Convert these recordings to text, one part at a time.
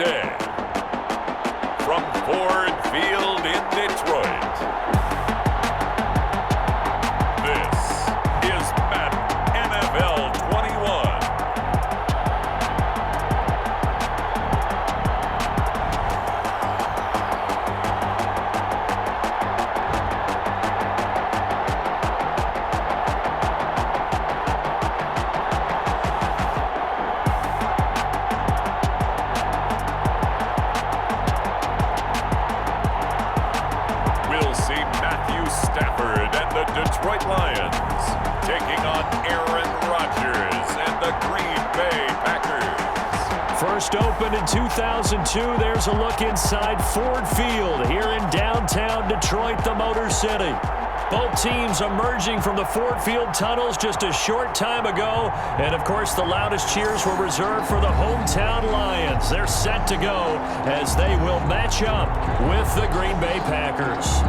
GBvsDET. From Ford Field in Detroit, this is Madden NFL 21. Detroit Lions taking on Aaron Rodgers and the Green Bay Packers. First opened in 2002, there's a look inside Ford Field here in downtown Detroit, the Motor City. Both teams emerging from the Ford Field tunnels just a short time ago. And, of course, the loudest cheers were reserved for the hometown Lions. They're set to go as they will match up with the Green Bay Packers.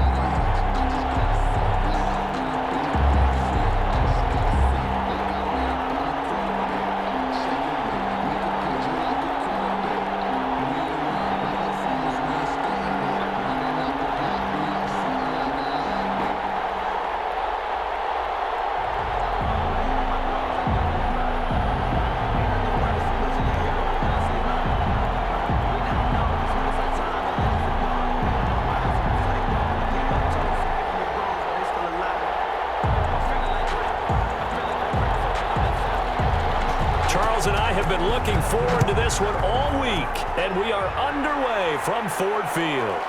And I have been looking forward to this one all week, and we are underway from Ford Field.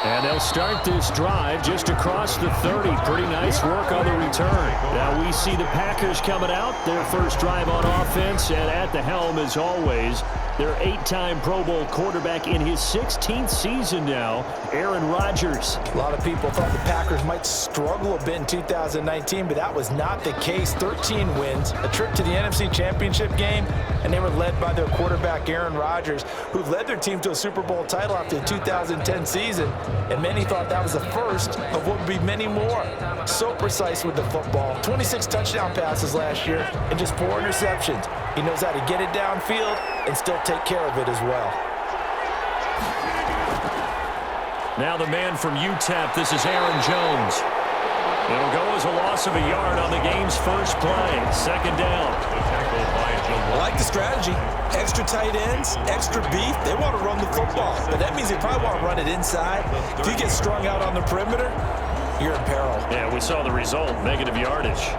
And they'll start this drive just across the 30. Pretty nice work on the return. Now we see the Packers coming out, their first drive on offense, and at the helm, as always, their 8-time Pro Bowl quarterback in his 16th season now, Aaron Rodgers. A lot of people thought the Packers might struggle a bit in 2019, but that was not the case. 13 wins, a trip to the NFC Championship game, and they were led by their quarterback, Aaron Rodgers, who led their team to a Super Bowl title after the 2010 season, and many thought that was the first of what would be many more. So precise with the football. 26 touchdown passes last year and just 4 interceptions. He knows how to get it downfield and still take care of it as well. Now the man from UTEP, this is Aaron Jones. It'll go as a loss of a yard on the game's first play. Second down. I like the strategy. Extra tight ends, extra beef. They want to run the football, but that means they probably want to run it inside. If you get strung out on the perimeter, you're in peril. Yeah, we saw the result, negative yardage.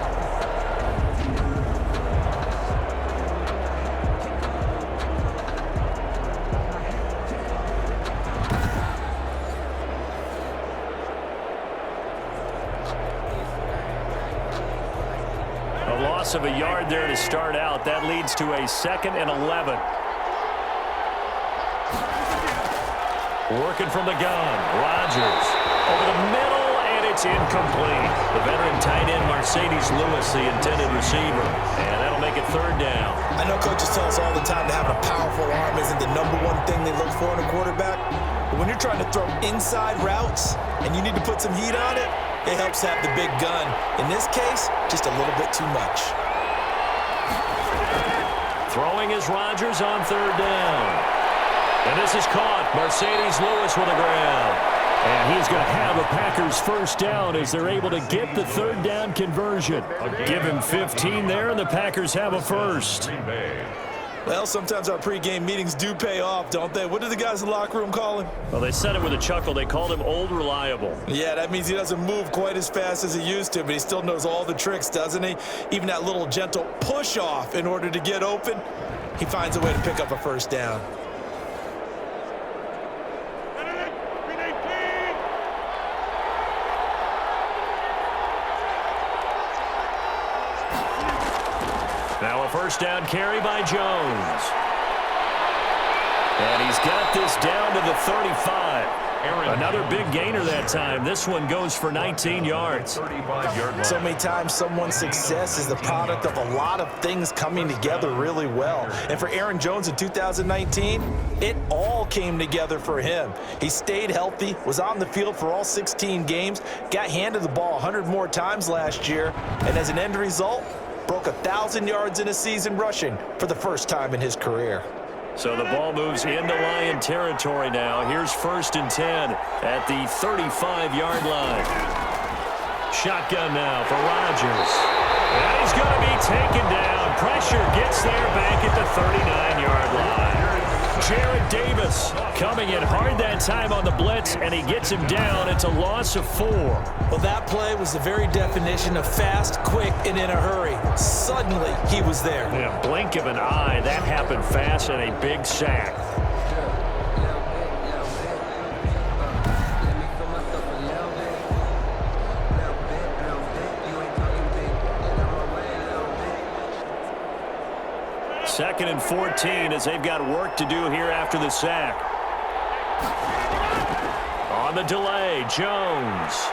A loss of a yard there to start out. That leads to a 2nd and 11. Working from the gun. Rodgers over the middle, and it's incomplete. The veteran tight end Mercedes Lewis, the intended receiver. And that'll make it 3rd down. I know coaches tell us all the time that having a powerful arm isn't the #1 thing they look for in a quarterback. But when you're trying to throw inside routes and you need to put some heat on it, it helps have the big gun. In this case, just a little bit too much. Throwing is Rodgers on 3rd down. And this is caught. Mercedes Lewis with a grab. And he's going to have a Packers first down as they're able to get the 3rd down conversion. Give him 15 there, and the Packers have a first. Well, sometimes our pregame meetings do pay off, don't they? What do the guys in the locker room call him? Well, they said it with a chuckle. They called him Old Reliable. Yeah, that means he doesn't move quite as fast as he used to, but he still knows all the tricks, doesn't he? Even that little gentle push-off in order to get open, he finds a way to pick up a first down. Now a first down carry by Jones. And he's got this down to the 35. Another big gainer that time. This one goes for 19 yards. So many times someone's success is the product of a lot of things coming together really well. And for Aaron Jones in 2019, it all came together for him. He stayed healthy, was on the field for all 16 games, got handed the ball 100 more times last year, and as an end result, broke 1,000 yards in a season rushing for the first time in his career. So the ball moves into Lion territory now. Here's 1st and 10 at the 35-yard line. Shotgun now for Rodgers. And he's going to be taken down. Pressure gets there back at the 39-yard line. Jarrett Davis coming in hard that time on the blitz, and he gets him down. It's a loss of 4. Well, that play was the very definition of fast, quick, and in a hurry. Suddenly, he was there. Yeah, blink of an eye. That happened fast and a big sack. Second and 14 as they've got work to do here after the sack. On the delay, Jones.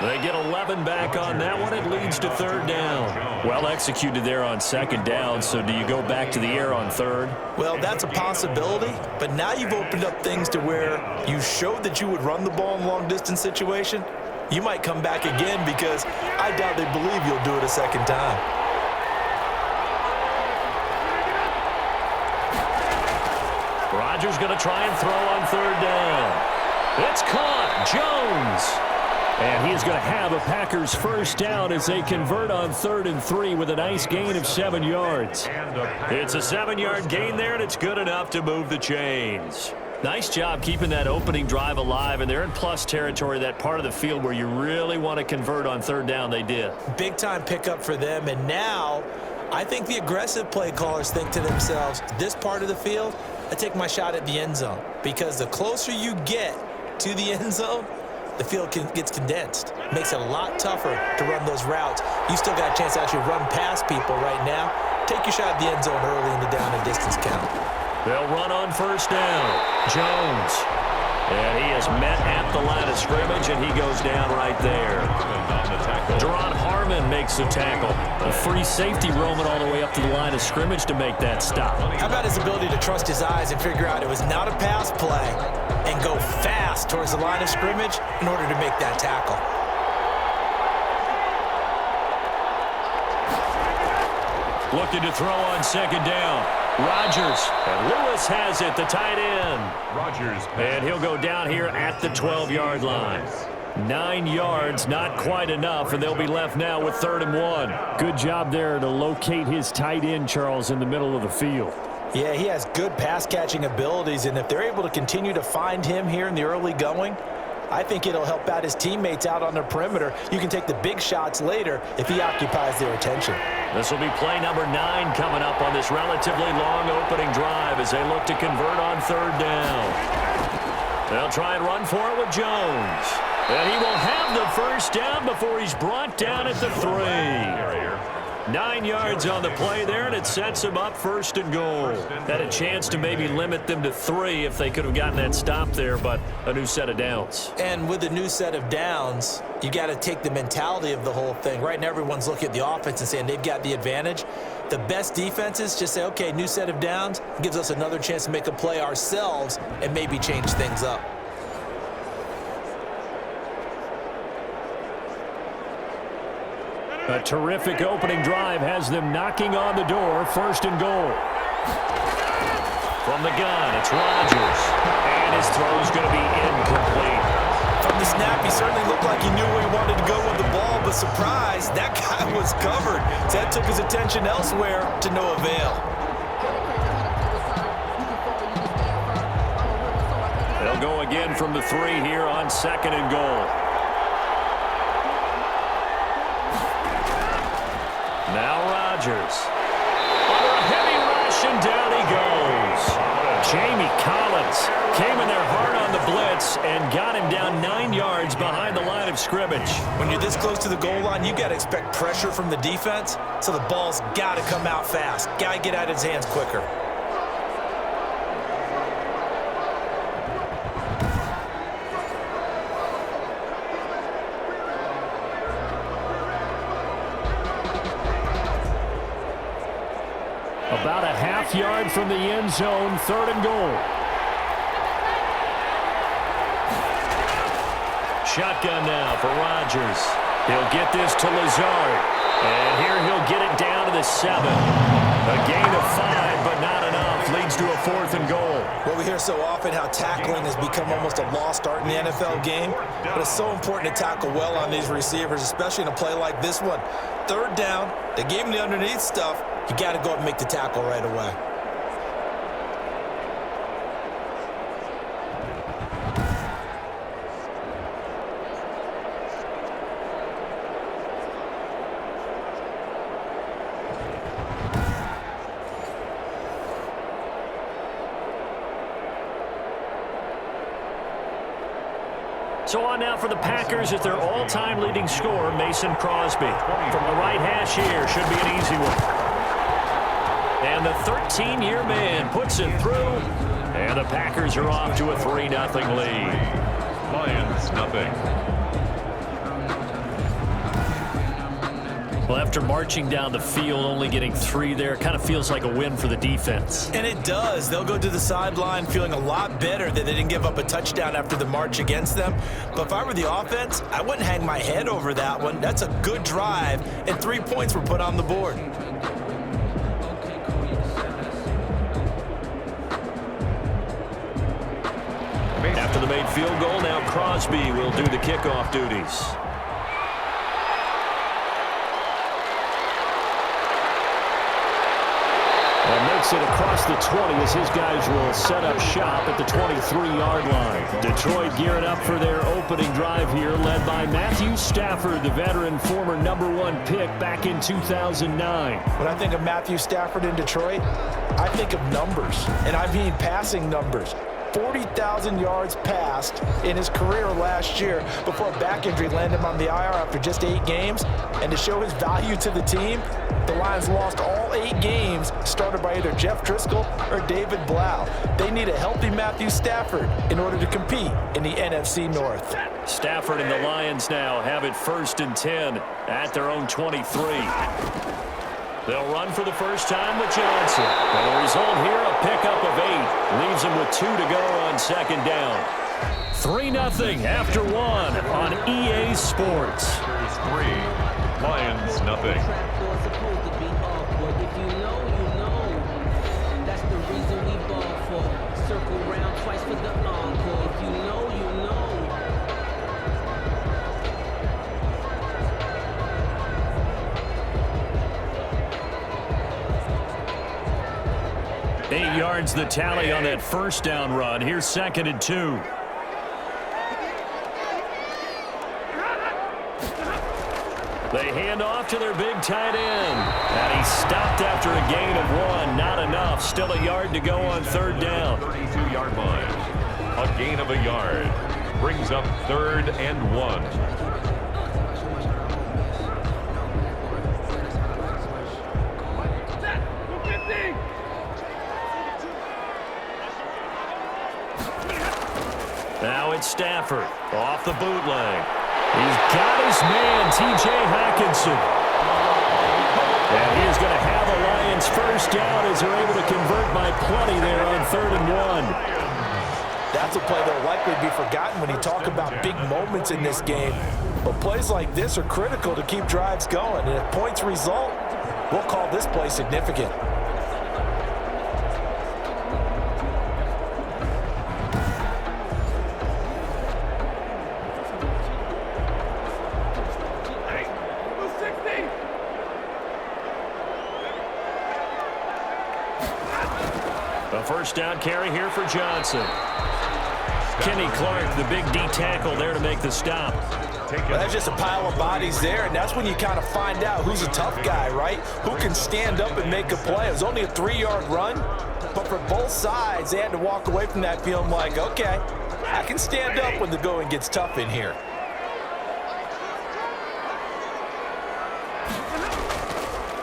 They get 11 back on that one. It leads to 3rd down. Well executed there on 2nd down, so do you go back to the air on 3rd? Well, that's a possibility, but now you've opened up things to where you showed that you would run the ball in long-distance situation. You might come back again because I doubt they believe you'll do it a second time. Rodgers going to try and throw on 3rd down. It's caught. Jones. And he is going to have a Packers first down as they convert on 3rd and 3 with a nice gain of 7 yards. It's a 7-yard gain there, and it's good enough to move the chains. Nice job keeping that opening drive alive, and they're in plus territory, that part of the field where you really want to convert on 3rd down. They did. Big-time pickup for them, and now I think the aggressive play callers think to themselves, this part of the field, I take my shot at the end zone, because the closer you get to the end zone, the field gets condensed. Makes it a lot tougher to run those routes. You still got a chance to actually run past people right now. Take your shot at the end zone early in the down and distance count. They'll run on 1st down. Jones. And he is met at the line of scrimmage, and he goes down right there. Deron Harmon makes the tackle. A free safety roaming all the way up to the line of scrimmage to make that stop. How about his ability to trust his eyes and figure out it was not a pass play and go fast towards the line of scrimmage in order to make that tackle? Looking to throw on 2nd down. Rodgers, and Lewis has it, the tight end. Rodgers. And he'll go down here at the 12-yard line. 9 yards, not quite enough, and they'll be left now with 3rd and 1. Good job there to locate his tight end, Charles, in the middle of the field. Yeah, he has good pass-catching abilities, and if they're able to continue to find him here in the early going, I think it'll help out his teammates out on the perimeter. You can take the big shots later if he occupies their attention. This will be play number 9 coming up on this relatively long opening drive as they look to convert on 3rd down. They'll try and run for it with Jones. And he will have the first down before he's brought down at the 3. 9 yards on the play there, and it sets him up 1st and goal. Had a chance to maybe limit them to 3 if they could have gotten that stop there, but a new set of downs. And with a new set of downs, you got to take the mentality of the whole thing. Right now, everyone's looking at the offense and saying they've got the advantage. The best defenses just say, okay, new set of downs, gives us another chance to make a play ourselves and maybe change things up. A terrific opening drive has them knocking on the door. 1st and goal. From the gun, it's Rodgers. And his throw is going to be incomplete. From the snap, he certainly looked like he knew where he wanted to go with the ball, but surprise, that guy was covered. So that took his attention elsewhere to no avail. They'll go again from the 3 here on 2nd and goal. Now Rodgers. Under a heavy rush, and down he goes. Jamie Collins came in there hard on the blitz and got him down 9 yards behind the line of scrimmage. When you're this close to the goal line, you got to expect pressure from the defense, so the ball's got to come out fast. Got to get out of his hands quicker. About a half yard from the end zone, 3rd and goal. Shotgun now for Rodgers. He'll get this to Lazard. And here he'll get it down to the 7. A gain of 5, but not enough. Leads to a 4th and goal. Well, we hear so often how tackling has become almost a lost art in the NFL game. But it's so important to tackle well on these receivers, especially in a play like this one. 3rd down, they gave him the underneath stuff. You got to go up and make the tackle right away. So on now for the Packers is their all-time leading scorer, Mason Crosby. From the right hash here, should be an easy one. And the 13-year man puts it through, and the Packers are off to a 3-0 lead. Lions, nothing. Well, after marching down the field, only getting 3 there, kind of feels like a win for the defense. And it does. They'll go to the sideline feeling a lot better that they didn't give up a touchdown after the march against them. But if I were the offense, I wouldn't hang my head over that one. That's a good drive, and 3 points were put on the board. After the made field goal, now Crosby will do the kickoff duties. And makes it across the 20 as his guys will set up shop at the 23-yard line. Detroit gearing up for their opening drive here, led by Matthew Stafford, the veteran, former #1 pick back in 2009. When I think of Matthew Stafford in Detroit, I think of numbers, and I mean passing numbers. 40,000 yards passed in his career last year before a back injury landed him on the IR after just 8 games. And to show his value to the team, the Lions lost all 8 games started by either Jeff Driscoll or David Blau. They need a healthy Matthew Stafford in order to compete in the NFC North. Stafford and the Lions now have it 1st and 10 at their own 23. They'll run for the first time with Johnson. And the result here, a pickup of 8. Leaves him with 2 to go on 2nd down. 3-0 after 1 on EA Sports. 3, Lions, nothing. Eight yards the tally on that 1st down run. Here's 2nd and 2. They hand off to their big tight end. And he stopped after a gain of 1. Not enough. Still a yard to go on 3rd down. 32-yard line. A gain of a yard. Brings up 3rd and 1. Now it's Stafford off the bootleg. He's got his man, T.J. Hockenson. And he is going to have a Lions 1st down as they're able to convert by plenty there on 3rd and 1. That's a play that will likely be forgotten when you talk about big moments in this game. But plays like this are critical to keep drives going. And if points result, we'll call this play significant. A 1st down carry here for Johnson. Kenny Clark, the big D tackle there to make the stop. Well, that's just a pile of bodies there, and that's when you kind of find out who's a tough guy, right? Who can stand up and make a play. It was only a 3-yard run, but for both sides, they had to walk away from that feeling like, okay, I can stand up when the going gets tough in here.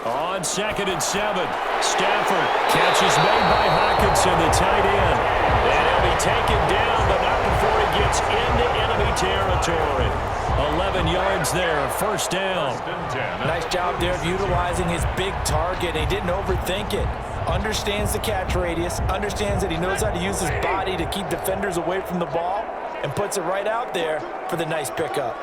On 2nd and 7, Stafford catches made by Hockenson, the tight end. And he'll be taken down, but not before he gets into enemy territory. 11 yards there, 1st down. Nice job there of utilizing his big target. He didn't overthink it. Understands the catch radius, understands that he knows how to use his body to keep defenders away from the ball, and puts it right out there for the nice pickup.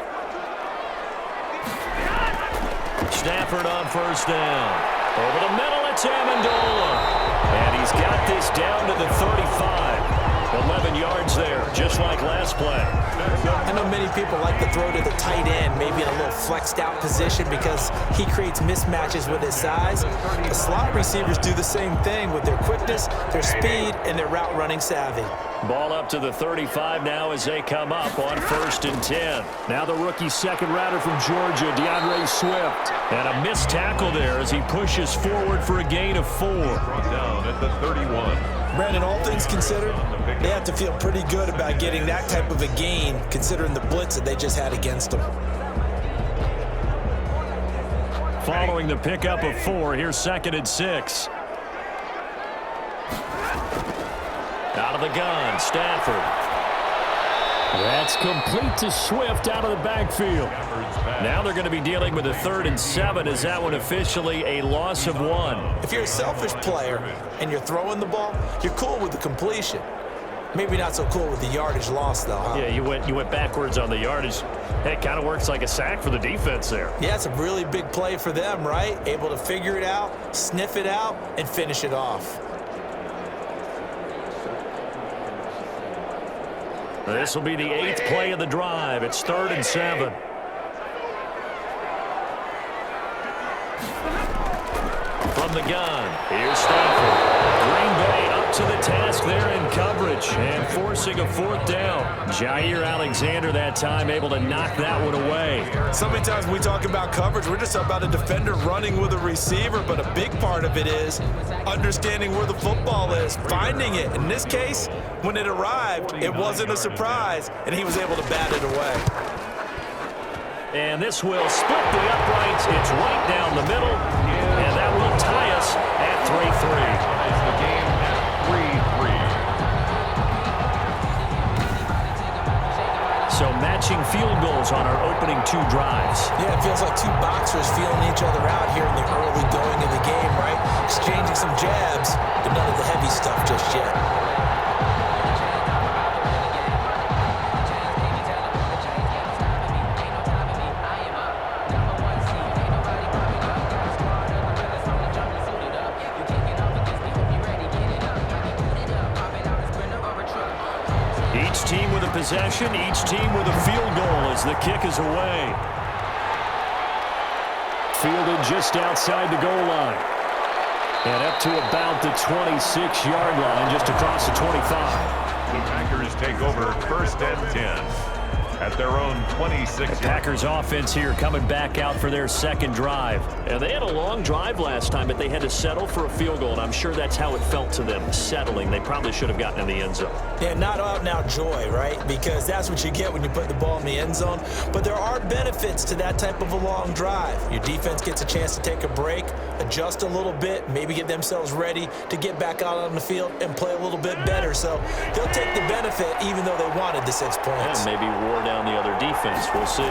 Stafford on first down. Over the middle, it's Amendola. And he's got this down to the 35. 11 yards there, just like last play. I know many people like to throw to the tight end, maybe in a little flexed out position because he creates mismatches with his size. The slot receivers do the same thing with their quickness, their speed, and their route running savvy. Ball up to the 35 now as they come up on 1st and 10. Now the rookie second rounder from Georgia, DeAndre Swift. And a missed tackle there as he pushes forward for a gain of 4. Down at the 31. Brandon, all things considered, they have to feel pretty good about getting that type of a gain, considering the blitz that they just had against them. Following the pickup of 4, here's 2nd and 6. Out of the gun, Stafford. That's complete to Swift out of the backfield. Now they're going to be dealing with a 3rd and 7. Is that one officially a loss of 1? If you're a selfish player and you're throwing the ball, you're cool with the completion. Maybe not so cool with the yardage loss, though, huh? Yeah, you went backwards on the yardage. Hey, it kind of works like a sack for the defense there. Yeah, it's a really big play for them, right? Able to figure it out, sniff it out, and finish it off. This will be the 8th play of the drive. It's 3rd and 7. From the gun, here's Stafford. Green Bay up to the task there in coverage and forcing a 4th down. Jair Alexander that time able to knock that one away. So many times when we talk about coverage, we're just talking about a defender running with a receiver, but a big part of it is understanding where the football is, finding it. In this case, when it arrived, it wasn't a surprise, and he was able to bat it away. And this will split the uprights. It's right down the middle, and that will tie us at 3-3. The game at 3-3. So matching field goals on our opening 2 drives. Yeah, it feels like 2 boxers feeling each other out here in the early going of the game, right? Exchanging some jabs, but none of the heavy stuff just yet. Each team with a possession, each team with a field goal as the kick is away. Fielded just outside the goal line. And up to about the 26-yard line, just across the 25. The Packers take over 1st and 10 at their own 26. The Packers offense here coming back out for their 2nd drive. And they had a long drive last time, but they had to settle for a field goal, and I'm sure that's how it felt to them, settling. They probably should have gotten in the end zone. Yeah, not out-and-out joy, right? Because that's what you get when you put the ball in the end zone. But there are benefits to that type of a long drive. Your defense gets a chance to take a break, adjust a little bit, maybe get themselves ready to get back out on the field and play a little bit better. So they'll take the benefit even though they wanted the 6 points. And maybe wore down the other defense. We'll see.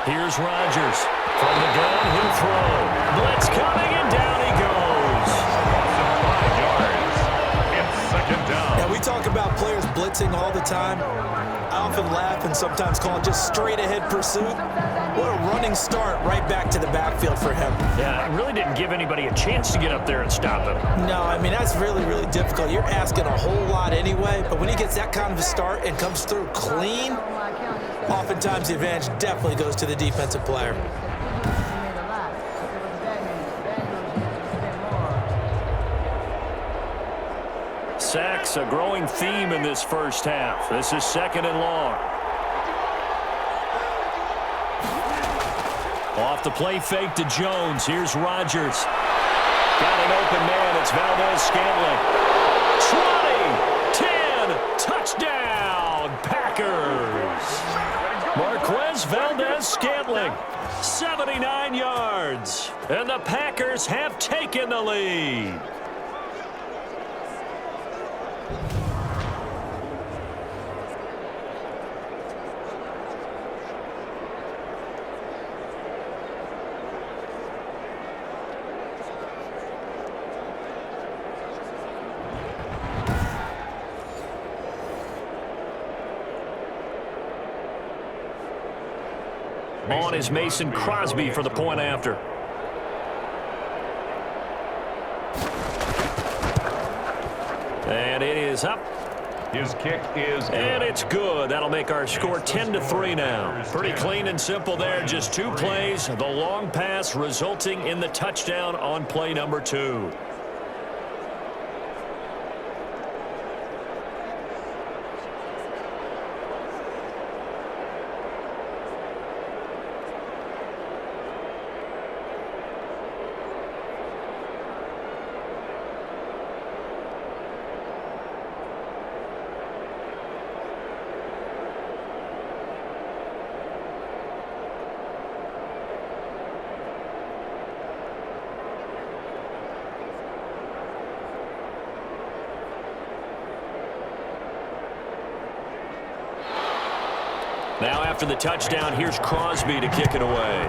Here's Rodgers. From the gun, he'll throw. Blitz coming, and down he goes. 5 yards. It's 2nd down. Now, we talk about players blitzing all the time. I often laugh and sometimes call it just straight-ahead pursuit. What a running start right back to the backfield for him. Yeah, it really didn't give anybody a chance to get up there and stop him. No, I mean, that's really, really difficult. You're asking a whole lot anyway, but when he gets that kind of a start and comes through clean, oftentimes the advantage definitely goes to the defensive player. Sacks, a growing theme in this first half. This is 2nd and long. Off the play fake to Jones. Here's Rodgers. Got an open man. It's Valdez-Scantling. 20, 10, touchdown, Packers. Marquez Valdez-Scantling, 79 yards. And the Packers have taken the lead. On is Mason Crosby for the point after. And it is up. His kick is good. And it's good. That'll make our score 10-3 now. Pretty clean and simple there. Just 2 plays. The long pass resulting in the touchdown on play number 2. Now after the touchdown, here's Crosby to kick it away.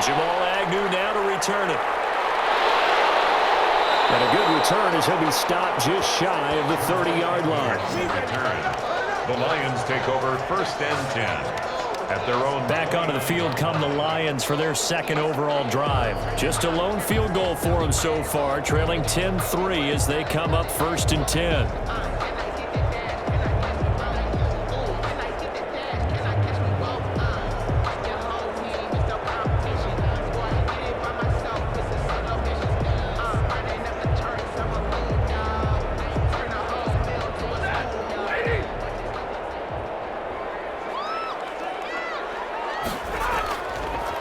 Jamal Agnew now to return it. And a good return as he'll be stopped just shy of the 30-yard line. The Lions take over 1st and 10 at their own. Back onto the field come the Lions for their 2nd overall drive. Just a lone field goal for them so far, trailing 10-3 as they come up 1st and 10.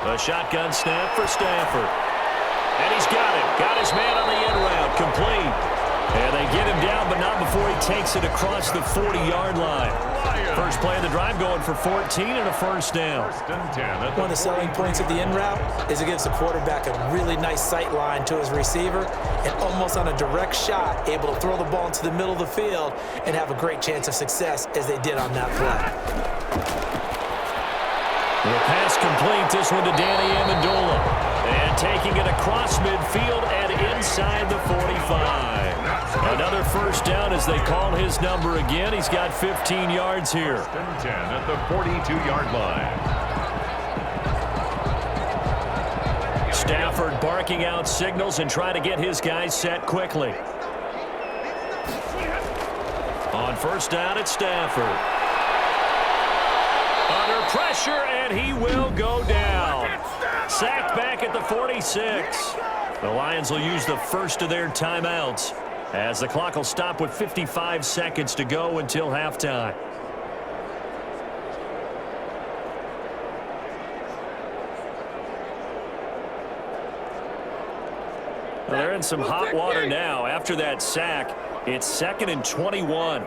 A shotgun snap for Stafford. And he's got him. Got his man on the end route. Complete. And they get him down, but not before he takes it across the 40-yard line. First play of the drive going for 14 and a 1st down. One of the selling points of the in route is it gives the quarterback a really nice sight line to his receiver and almost on a direct shot able to throw the ball into the middle of the field and have a great chance of success as they did on that play. The pass complete, this one to Danny Amendola. And taking it across midfield and inside the 45. Another 1st down as they call his number again. He's got 15 yards here. 1st and 10 at the 42-yard line. Stafford barking out signals and trying to get his guys set quickly. On 1st down, it's Stafford. Under pressure, and he will go down. Sacked back at the 46. The Lions will use the 1st of their timeouts as the clock will stop with 55 seconds to go until halftime. Well, they're in some hot water now. After that sack, it's 2nd and 21.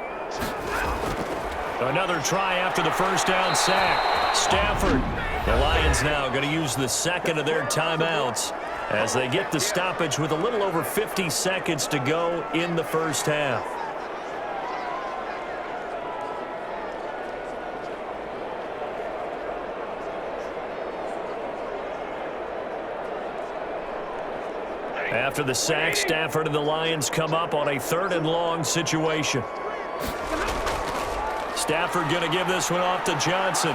Another try after the 1st down sack. Stafford. The Lions now going to use the 2nd of their timeouts as they get the stoppage with a little over 50 seconds to go in the 1st half. After the sack, Stafford and the Lions come up on a 3rd and long situation. Stafford going to give this one off to Johnson.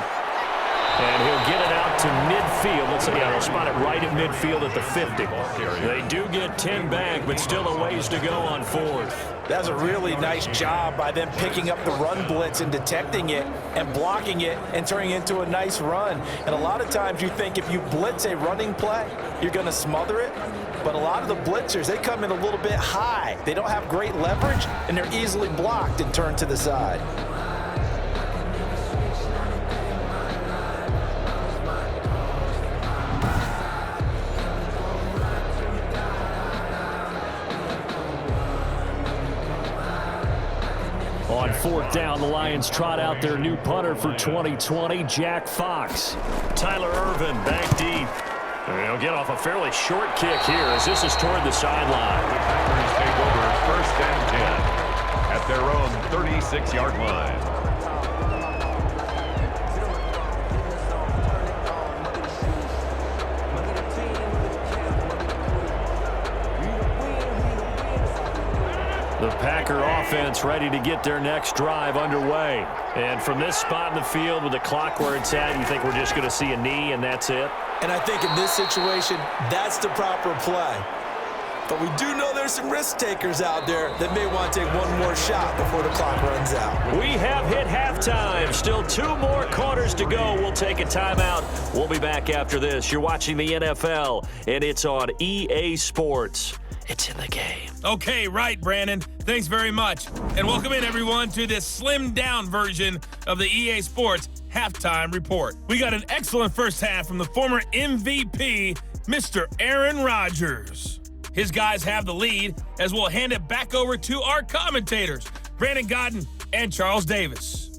And he'll get it out to midfield. Let's see, they'll spot it right at midfield at the 50. They do get 10 back, but still a ways to go on 4th. That's a really nice job by them picking up the run blitz and detecting it and blocking it and turning it into a nice run. And a lot of times you think if you blitz a running play, you're going to smother it. But a lot of the blitzers, they come in a little bit high. They don't have great leverage, and they're easily blocked and turned to the side. On 4th down, the Lions trot out their new punter for 2020, Jack Fox. Tyler Ervin back deep. They'll get off a fairly short kick here as this is toward the sideline. The Packers take over 1st and 10 at their own 36-yard line. The Packer offense ready to get their next drive underway. And from this spot in the field with the clock where it's at, you think we're just going to see a knee and that's it? And I think in this situation, that's the proper play. But we do know there's some risk takers out there that may want to take one more shot before the clock runs out. We have hit halftime. Still 2 more quarters to go. We'll take a timeout. We'll be back after this. You're watching the NFL, and it's on EA Sports. It's in the game. Okay, right, Brandon. Thanks very much. And welcome in, everyone, to this slimmed-down version of the EA Sports Halftime Report. We got an excellent first half from the former MVP, Mr. Aaron Rodgers. His guys have the lead as we'll hand it back over to our commentators, Brandon Godden and Charles Davis.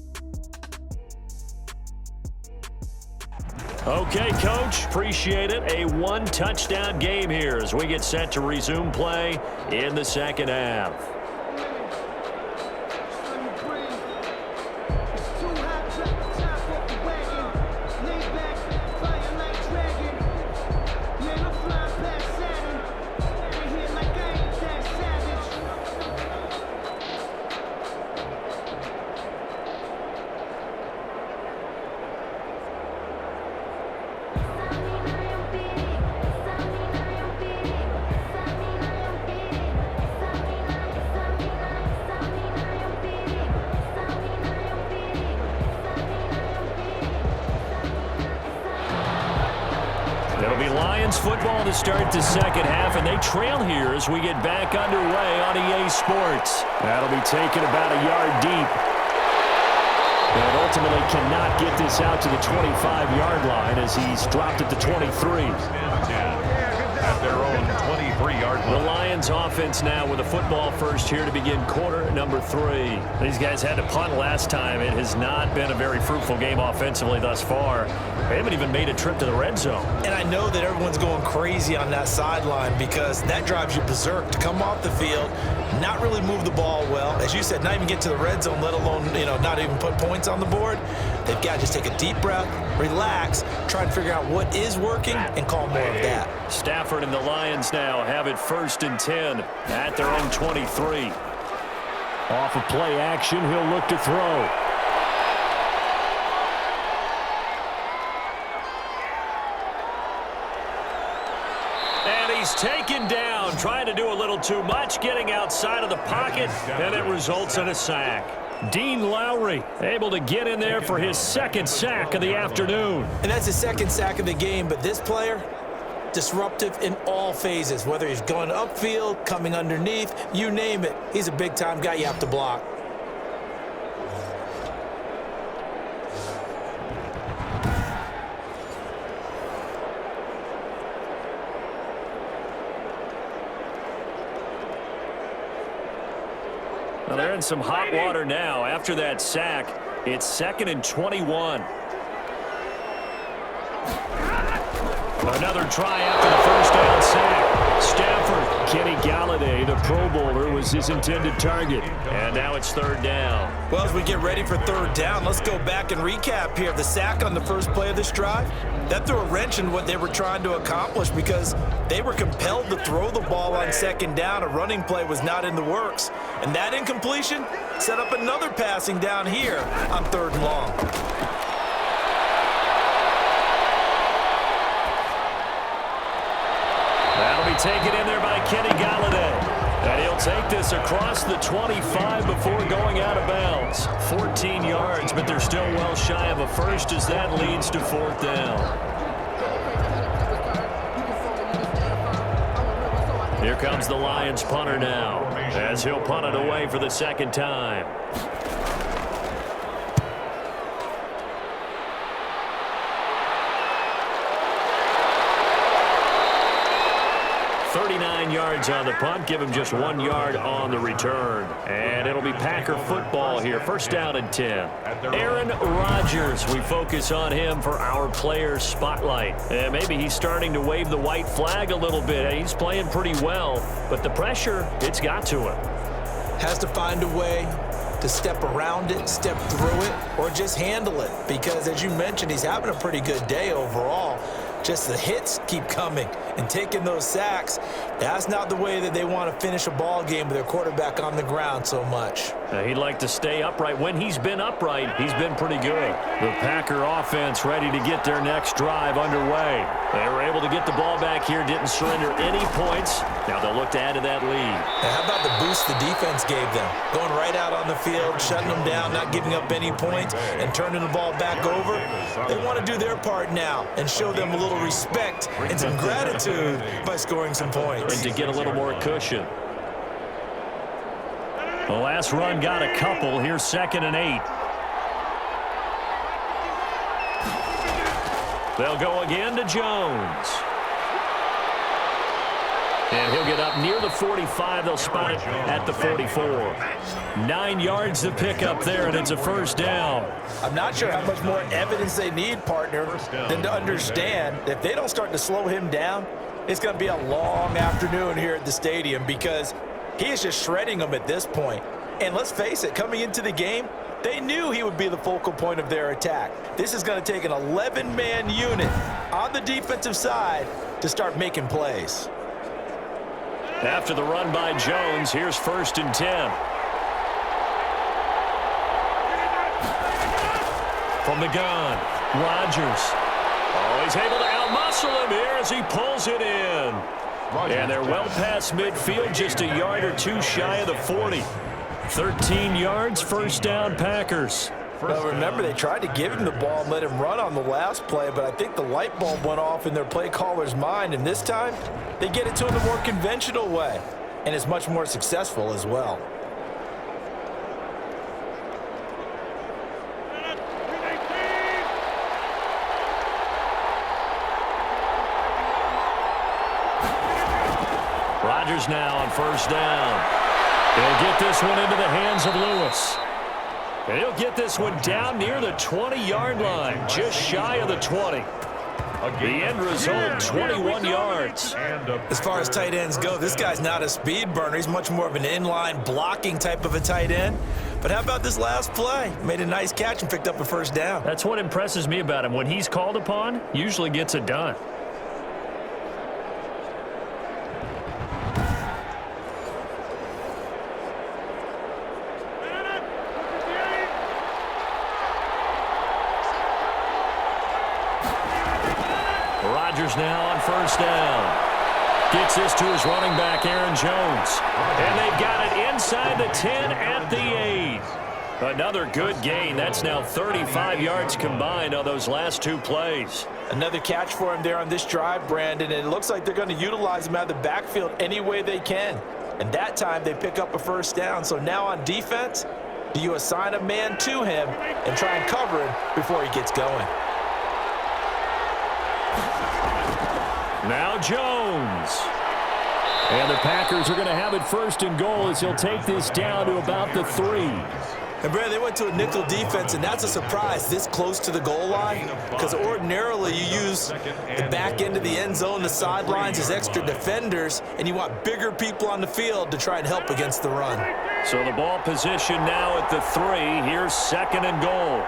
Okay, Coach, appreciate it. A 1-touchdown game here as we get set to resume play in the second half. Football to start the second half, and they trail here as we get back underway on EA Sports. That'll be taken about a yard deep. And ultimately cannot get this out to the 25-yard line as he's dropped at the 23. At their own 23-yard line. The Lions offense now with a football first here to begin quarter number 3. These guys had to punt last time. It has not been a very fruitful game offensively thus far. They haven't even made a trip to the red zone. And I know that everyone's going crazy on that sideline because that drives you berserk to come off the field, not really move the ball well. As you said, not even get to the red zone, let alone, not even put points on the board. They've got to just take a deep breath, relax, try and figure out what is working, and call more of that. Stafford and the Lions now have it 1st and 10 at their own 23. Off of play action, he'll look to throw. And he's taken down, trying to do a little too much, getting outside of the pocket, and it results in a sack. Dean Lowry able to get in there for his 2nd sack of the afternoon. And that's his 2nd sack of the game, but this player, disruptive in all phases, whether he's going upfield, coming underneath, you name it. He's a big-time guy you have to block. Well, they're in some hot water now. After that sack, it's 2nd and 21. Another try after the first down sack. Stafford, Kenny Galladay, the Pro Bowler, was his intended target. And now it's 3rd down. Well, as we get ready for 3rd down, let's go back and recap here. The sack on the first play of this drive, that threw a wrench in what they were trying to accomplish because they were compelled to throw the ball on 2nd down. A running play was not in the works. And that incompletion set up another passing down here on 3rd and long. That'll be taken in there by Kenny Galladay. And he'll take this across the 25 before going out of bounds. 14 yards, but they're still well shy of a first as that leads to 4th down. Here comes the Lions punter now, as he'll punt it away for the 2nd time. Yards on the punt, give him just 1 yard on the return. And it'll be Packer football here. 1st down and 10. Aaron Rodgers, we focus on him for our player spotlight. And maybe he's starting to wave the white flag a little bit. He's playing pretty well, but the pressure, it's got to him. Has to find a way to step around it, step through it, or just handle it. Because as you mentioned, he's having a pretty good day overall. Just the hits keep coming and taking those sacks. That's not the way that they want to finish a ball game with their quarterback on the ground so much. He'd like to stay upright. When he's been upright, he's been pretty good. The Packer offense ready to get their next drive underway. They were able to get the ball back here, didn't surrender any points. Now they'll look to add to that lead. Now how about the boost the defense gave them? Going right out on the field, shutting them down, not giving up any points, and turning the ball back over. They want to do their part now and show them a little respect and some gratitude by scoring some points. And to get a little more cushion. The last run got a couple. Here's 2nd and 8. They'll go again to Jones. And he'll get up near the 45. They'll spot it at the 44. 9 yards to pick up there, and it's a first down. I'm not sure how much more evidence they need, partner, than to understand that if they don't start to slow him down, it's going to be a long afternoon here at the stadium because he is just shredding them at this point. And let's face it, coming into the game, they knew he would be the focal point of their attack. This is going to take an 11-man unit on the defensive side to start making plays. After the run by Jones, here's 1st and 10. From the gun, Rodgers. Oh, he's able to outmuscle him here as he pulls it in. And they're well past midfield, just a yard or two shy of the 40. 13 yards, first down, Packers. Well, remember, they tried to give him the ball and let him run on the last play, but I think the light bulb went off in their play caller's mind, and this time they get it to him the more conventional way, and it's much more successful as well. Rodgers now on first down. He'll get this one into the hands of Lewis. And he'll get this one down near the 20-yard line, just shy of the 20. The end result, 21 yards. As far as tight ends go, this guy's not a speed burner. He's much more of an inline blocking type of a tight end. But how about this last play? Made a nice catch and picked up a first down. That's what impresses me about him. When he's called upon, usually gets it done. Rodgers now on first down. Gets this to his running back, Aaron Jones. And they've got it inside the 10 at the 8. Another good gain. That's now 35 yards combined on those last two plays. Another catch for him there on this drive, Brandon, and it looks like they're going to utilize him out of the backfield any way they can. And that time they pick up a first down. So now on defense, do you assign a man to him and try and cover him before he gets going? Now Jones. And the Packers are going to have it first and goal as he'll take this down to about the 3. And, Brad, they went to a nickel defense, and that's a surprise this close to the goal line because ordinarily you use the back end of the end zone, the sidelines as extra defenders, and you want bigger people on the field to try and help against the run. So the ball position now at the 3. Here's 2nd and goal.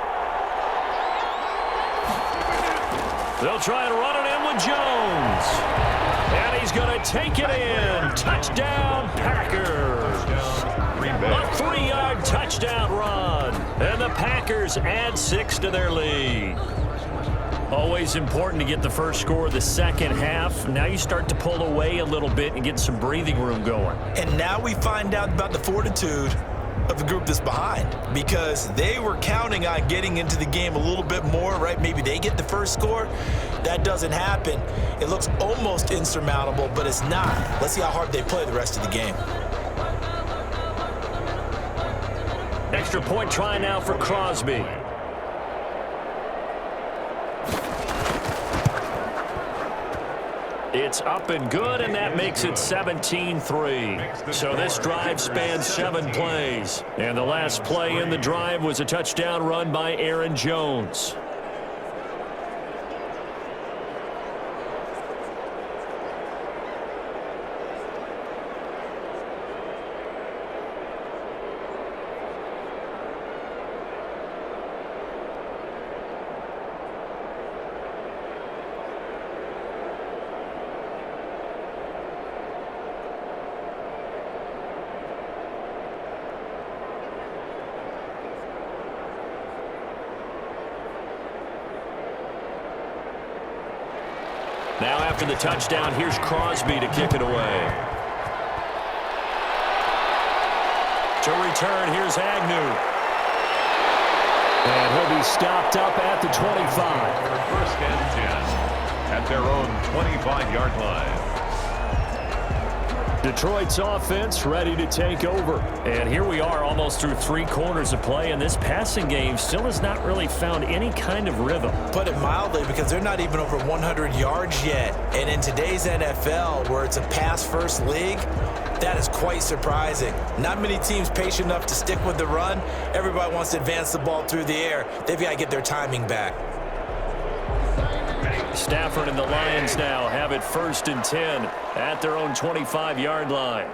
They'll try to run it in with Jones. And he's going to take it in. Touchdown, Packers. A 3-yard touchdown run. And the Packers add 6 to their lead. Always important to get the first score of the second half. Now you start to pull away a little bit and get some breathing room going. And now we find out about the fortitude of the group that's behind because they were counting on getting into the game a little bit more, right? Maybe they get the first score. That doesn't happen. It looks almost insurmountable, but it's not. Let's see how hard they play the rest of the game. Extra point try now for Crosby. It's up and good, and that makes it 17-3. So this drive spans 7 plays. And the last play in the drive was a touchdown run by Aaron Jones. Now after the touchdown, here's Crosby to kick it away. To return, here's Agnew. And he'll be stopped up at the 25. First and 10 at their own 25-yard line. Detroit's offense ready to take over. And here we are almost through 3 quarters of play, and this passing game still has not really found any kind of rhythm. Put it mildly, because they're not even over 100 yards yet. And in today's NFL, where it's a pass-first league, that is quite surprising. Not many teams patient enough to stick with the run. Everybody wants to advance the ball through the air. They've got to get their timing back. Stafford and the Lions now have it 1st and 10 at their own 25-yard line.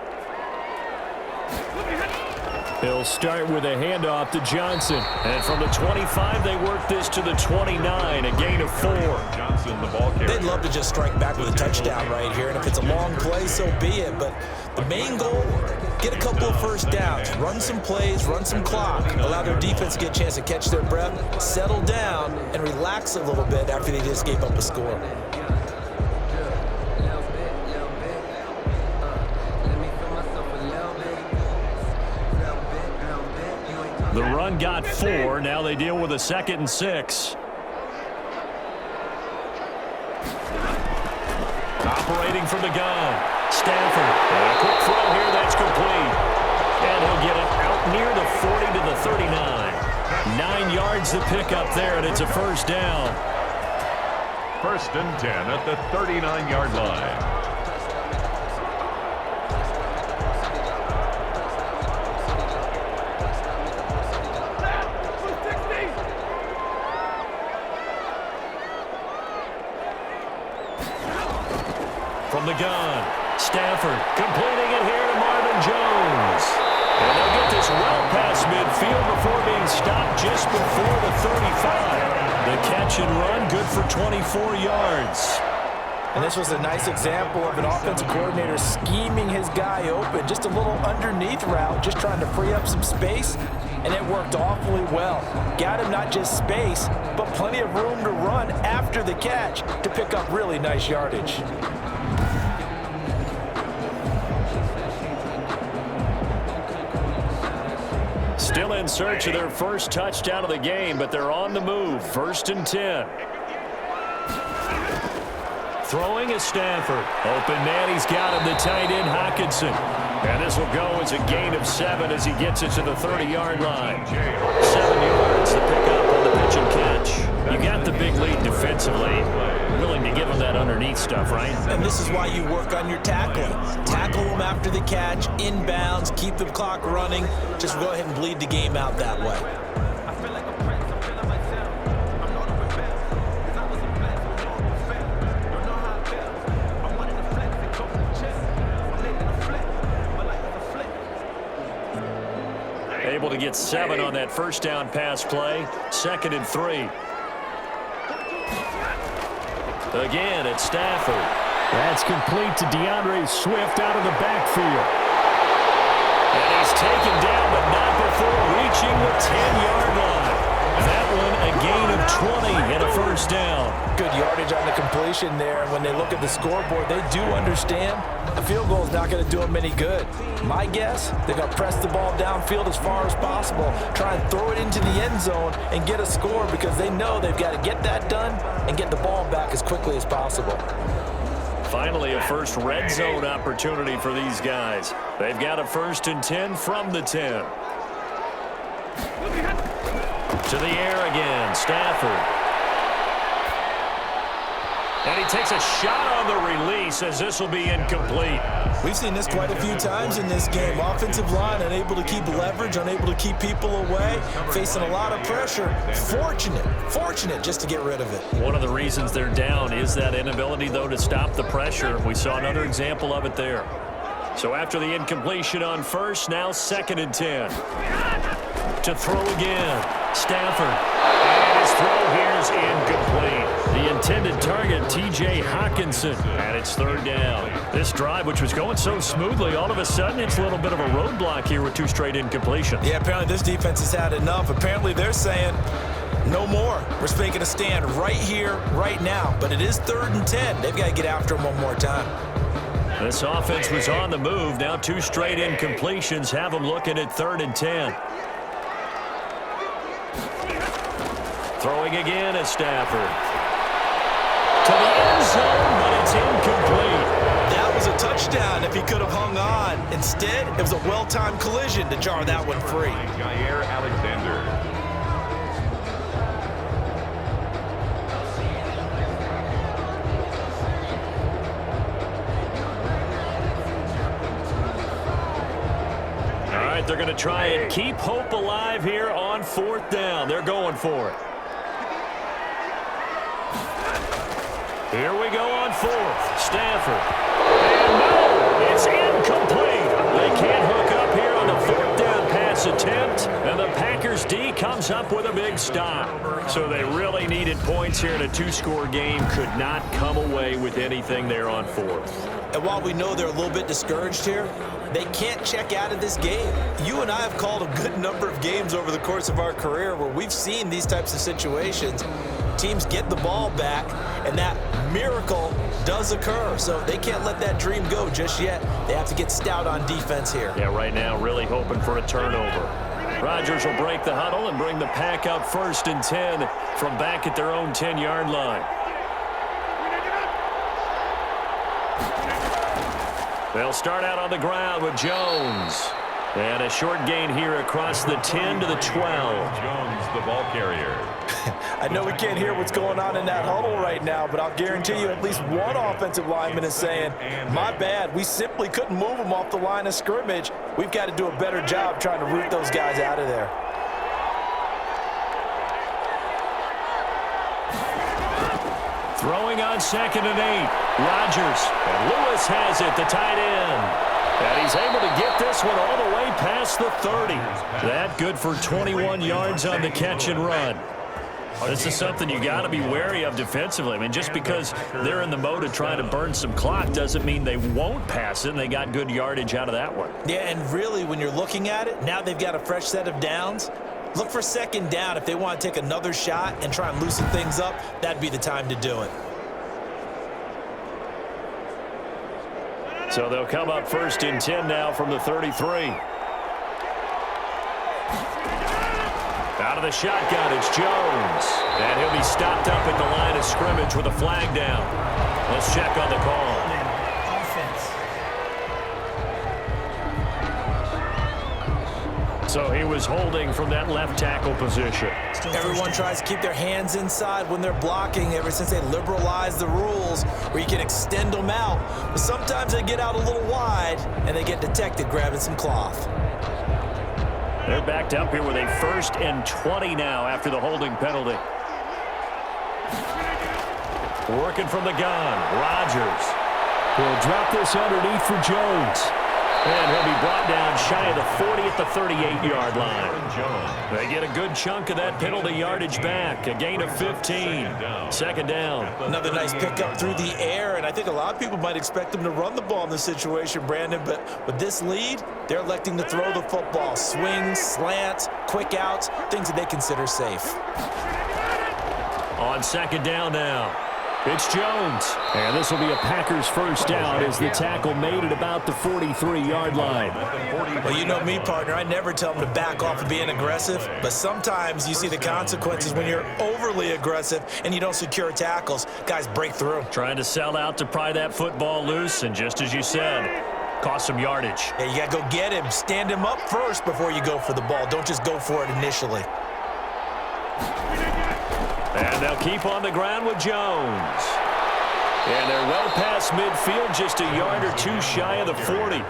He'll start with a handoff to Johnson. And from the 25, they work this to the 29, a gain of 4. Johnson, the ball carrier. They'd love to just strike back with a touchdown right here, and if it's a long play, so be it. But the main goal, get a couple of first downs, run some plays, run some clock, allow their defense to get a chance to catch their breath, settle down, and relax a little bit after they just gave up a score. The run got 4. Now they deal with a 2nd and 6. Operating from the gun. Stafford. And a quick throw here. That's complete. And he'll get it out near the 40 to the 39. 9 yards to pick up there, and it's a first down. 1st and 10 at the 39-yard line. From the gun, Stafford completing it here to Marvin Jones. And they'll get this well past midfield before being stopped just before the 35. The catch and run good for 24 yards. And this was a nice example of an offensive coordinator scheming his guy open. Just a little underneath route, just trying to free up some space, and it worked awfully well. Got him not just space, but plenty of room to run after the catch to pick up really nice yardage. Still in search of their first touchdown of the game, but they're on the move. 1st and 10. Throwing is Stafford. Open man, he's got him, the tight end, Hockenson. And this will go as a gain of 7 as he gets it to the 30-yard line. 7 yards to pick up on the pitch and catch. You got the big lead defensively. Willing to give him that underneath stuff, right? And this is why you work on your tackling. Tackle them after the catch, inbounds, keep the clock running. Just go ahead and bleed the game out that way. Able to get 7 on that first down pass play. 2nd and 3. Again, it's Stafford. That's complete to DeAndre Swift out of the backfield. And he's taken down, but not before reaching the 10-yard line. That one a gain of 20 and a first down. Good yardage on the completion there. And when they look at the scoreboard, they do understand a field goal is not going to do them any good. My guess, they're going to press the ball downfield as far as possible, try and throw it into the end zone and get a score because they know they've got to get that done and get the ball back as quickly as possible. Finally, a first red zone opportunity for these guys. They've got a 1st and 10 from the 10. To the air again, Stafford. And he takes a shot on the release as this will be incomplete. We've seen this quite a few times in this game. Offensive line unable to keep leverage, unable to keep people away, facing a lot of pressure. Fortunate just to get rid of it. One of the reasons they're down is that inability, though, to stop the pressure. We saw another example of it there. So after the incompletion on first, now 2nd and 10. To throw again, Stafford. And his throw here is incomplete. The intended target, T.J. Hockenson, and it's 3rd down. This drive, which was going so smoothly, all of a sudden it's a little bit of a roadblock here with 2 straight incompletions. Yeah, apparently this defense has had enough. Apparently they're saying, No more. We're making a stand right here, right now. But it is 3rd and 10. They've got to get after him one more time. This offense was on the move. Now 2 straight incompletions have them looking at 3rd and 10. Throwing again is Stafford. To the end zone, but it's incomplete. That was a touchdown if he could have hung on. Instead, it was a well-timed collision to jar that one free. Jair Alexander. All right, they're going to try and keep hope alive here on 4th down. They're going for it. Here we go on 4th. Stafford. And no, it's incomplete. They can't hook up here on the 4th down pass attempt. And the Packers D comes up with a big stop. So they really needed points here in a 2-score game. Could not come away with anything there on 4th. And while we know they're a little bit discouraged here, they can't check out of this game. You and I have called a good number of games over the course of our career where we've seen these types of situations. Teams get the ball back, and that miracle does occur. So they can't let that dream go just yet. They have to get stout on defense here. Yeah, right now really hoping for a turnover. Rodgers will break the huddle and bring the Pack up 1st and 10 from back at their own 10-yard line. They'll start out on the ground with Jones. And a short gain here across the 10 to the 12. Jones, the ball carrier. I know we can't hear what's going on in that huddle right now, but I'll guarantee you at least one offensive lineman is saying, my bad, we simply couldn't move them off the line of scrimmage. We've got to do a better job trying to root those guys out of there. Throwing on 2nd and 8. Rodgers. And Lewis has it, the tight end. And he's able to get this one all the way past the 30. That good for 21 yards on the catch and run. This is something you got to be wary of defensively. I mean, just because they're in the mode of trying to burn some clock doesn't mean they won't pass it, and they got good yardage out of that one. Yeah, and really, when you're looking at it, now they've got a fresh set of downs. Look for 2nd down. If they want to take another shot and try and loosen things up, that'd be the time to do it. So they'll come up 1st and 10 now from the 33. Out of the shotgun, it's Jones. And he'll be stopped up at the line of scrimmage with a flag down. Let's check on the call. So he was holding from that left tackle position. Everyone tries to keep their hands inside when they're blocking ever since they liberalized the rules where you can extend them out. But sometimes they get out a little wide and they get detected grabbing some cloth. They're backed up here with a 1st and 20 now after the holding penalty. Working from the gun, Rodgers. He'll drop this underneath for Jones. And he'll be brought down shy of the 40 at the 38-yard line. They get a good chunk of that penalty yardage back. A gain of 15. 2nd down. Another nice pickup through the air, and I think a lot of people might expect them to run the ball in this situation, Brandon, but with this lead, they're electing to throw the football. Swings, slants, quick outs, things that they consider safe. On 2nd down now. It's Jones. And this will be a Packers 1st down as the tackle made at about the 43-yard line. Well, you know me, partner. I never tell them to back off of being aggressive, but sometimes you see the consequences when you're overly aggressive and you don't secure tackles. Guys break through. Trying to sell out to pry that football loose, and just as you said, cost some yardage. Yeah, you got to go get him. Stand him up first before you go for the ball. Don't just go for it initially. And they'll keep on the ground with Jones. And they're well past midfield, just a yard or two shy of the 40.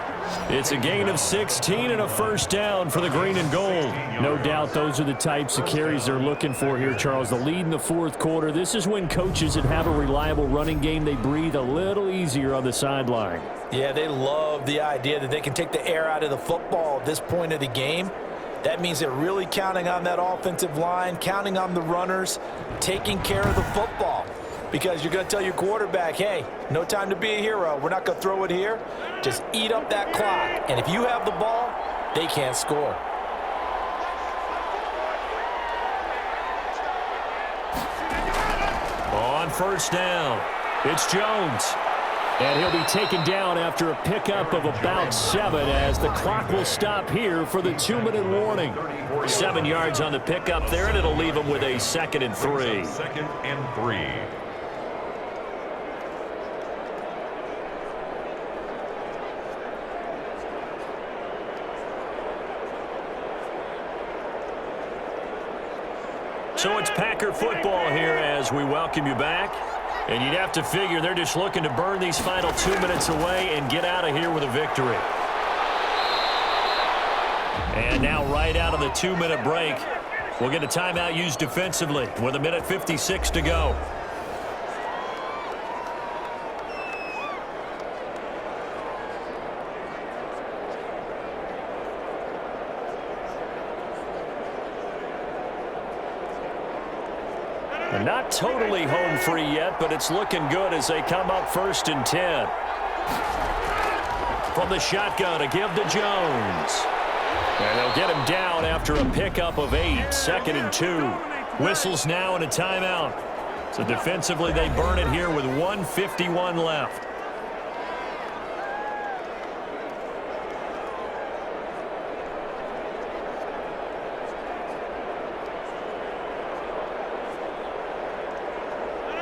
It's a gain of 16 and a 1st down for the green and gold. No doubt those are the types of carries they're looking for here, Charles. The lead in the 4th quarter. This is when coaches that have a reliable running game, they breathe a little easier on the sideline. Yeah, they love the idea that they can take the air out of the football at this point of the game. That means they're really counting on that offensive line, counting on the runners, taking care of the football. Because you're going to tell your quarterback, hey, no time to be a hero. We're not going to throw it here. Just eat up that clock. And if you have the ball, they can't score. On first down, it's Jones. And he'll be taken down after a pickup of about 7 as the clock will stop here for the 2-minute warning. 7 yards on the pickup there, and it'll leave him with a 2nd and 3. 2nd and 3. So it's Packer football here as we welcome you back. And you'd have to figure they're just looking to burn these final 2 minutes away and get out of here with a victory. And now right out of the 2-minute break, we'll get a timeout used defensively with 1:56 to go. Not totally home free yet, but it's looking good as they come up 1st and 10. From the shotgun, a give to Jones. And they'll get him down after a pickup of 8, 2nd and 2. Whistles now and a timeout. So defensively, they burn it here with 1:51 left.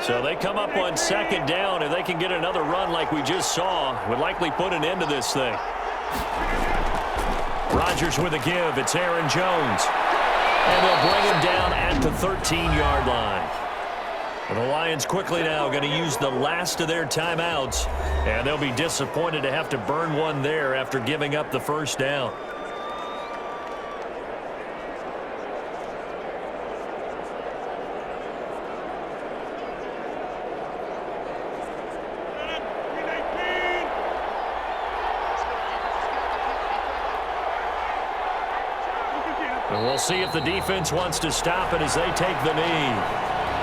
So they come up on 2nd down. If they can get another run like we just saw, would likely put an end to this thing. Rodgers with a give. It's Aaron Jones. And they'll bring him down at the 13-yard line. And the Lions quickly now going to use the last of their timeouts. And they'll be disappointed to have to burn one there after giving up the 1st down. And we'll see if the defense wants to stop it as they take the knee.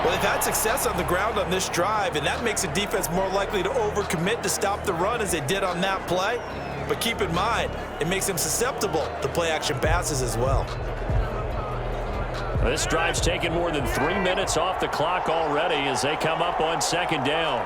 Well, they've had success on the ground on this drive, and that makes the defense more likely to overcommit to stop the run as they did on that play. But keep in mind, it makes them susceptible to play-action passes as well. This drive's taken more than 3 minutes off the clock already as they come up on 2nd down.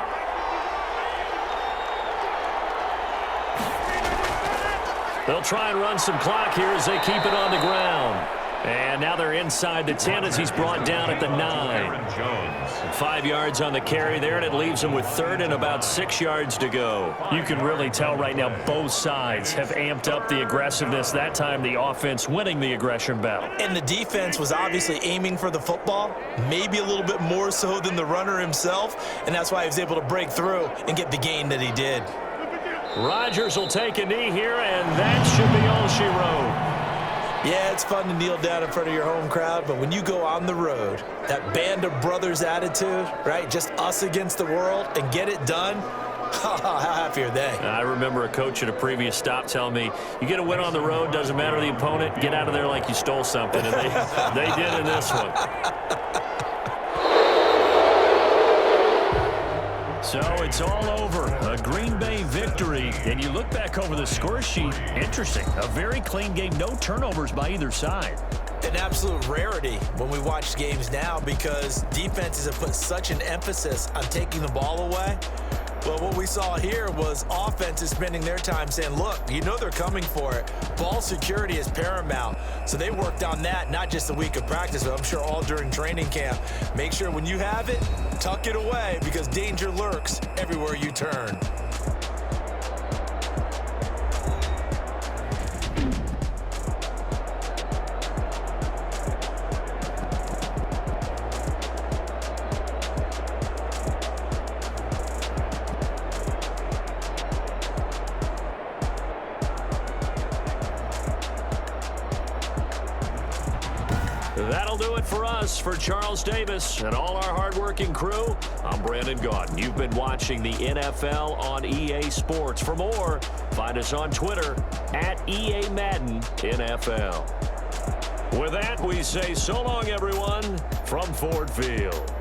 They'll try and run some clock here as they keep it on the ground. And now they're inside the 10 as he's brought down at the 9. 5 yards on the carry there, and it leaves him with 3rd and about 6 yards to go. You can really tell right now both sides have amped up the aggressiveness. That time the offense winning the aggression battle. And the defense was obviously aiming for the football, maybe a little bit more so than the runner himself, and that's why he was able to break through and get the gain that he did. Rodgers will take a knee here, and that should be all she wrote. Yeah, it's fun to kneel down in front of your home crowd, but when you go on the road, that band of brothers attitude, right, just us against the world, and get it done, how happy are they? I remember a coach at a previous stop telling me, you get a win on the road, doesn't matter the opponent, get out of there like you stole something, and they did in this one. So it's all over. A Green Bay victory. And you look back over the score sheet. Interesting. A very clean game. No turnovers by either side. An absolute rarity when we watch games now because defenses have put such an emphasis on taking the ball away. Well, what we saw here was offenses spending their time saying, look, you know they're coming for it. Ball security is paramount. So they worked on that, not just a week of practice, but I'm sure all during training camp. Make sure when you have it, tuck it away because danger lurks everywhere you turn. That'll do it for us. For Charles Davis and all our hardworking crew, I'm Brandon Gaudin. You've been watching the NFL on EA Sports. For more, find us on Twitter at EA Madden NFL. With that, we say so long, everyone, from Ford Field.